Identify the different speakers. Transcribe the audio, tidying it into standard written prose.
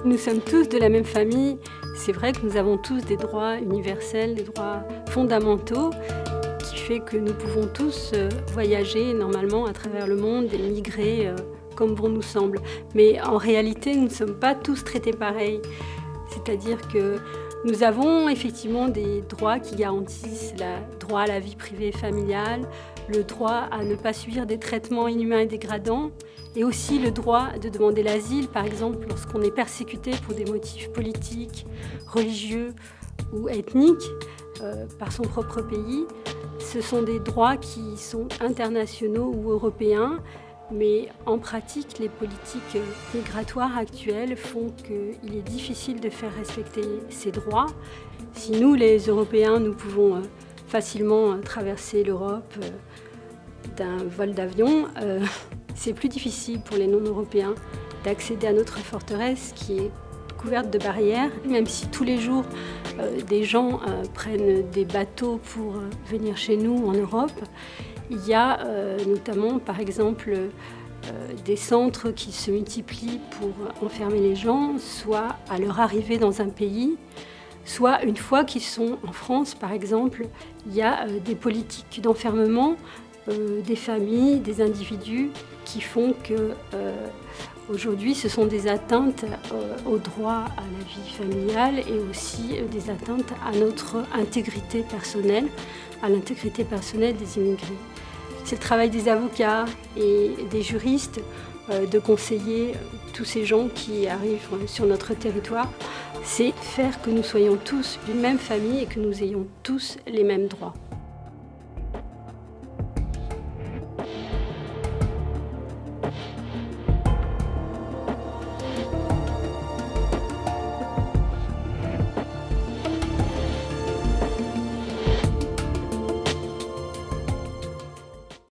Speaker 1: Nous sommes tous de la même famille. C'est vrai que nous avons tous des droits universels, des droits fondamentaux, qui fait que nous pouvons tous voyager normalement à travers le monde et migrer comme bon nous semble. Mais en réalité, nous ne sommes pas tous traités pareil. C'est-à-dire que nous avons effectivement des droits qui garantissent le droit à la vie privée et familiale, le droit à ne pas subir des traitements inhumains et dégradants, et aussi le droit de demander l'asile, par exemple, lorsqu'on est persécuté pour des motifs politiques, religieux ou ethniques par son propre pays. Ce sont des droits qui sont internationaux ou européens, mais en pratique, les politiques migratoires actuelles font qu'il est difficile de faire respecter ces droits. Si nous, les Européens, nous pouvons facilement traverser l'Europe d'un vol d'avion, c'est plus difficile pour les non-européens d'accéder à notre forteresse qui est couverte de barrières. Même si tous les jours, des gens prennent des bateaux pour venir chez nous en Europe, il y a notamment, par exemple, des centres qui se multiplient pour enfermer les gens, soit à leur arrivée dans un pays, soit une fois qu'ils sont en France, par exemple, il y a des politiques d'enfermement des familles, des individus qui font que aujourd'hui ce sont des atteintes au droit à la vie familiale et aussi des atteintes à notre intégrité personnelle, à l'intégrité personnelle des immigrés. C'est le travail des avocats et des juristes de conseiller tous ces gens qui arrivent sur notre territoire. C'est faire que nous soyons tous d'une même famille et que nous ayons tous les mêmes droits.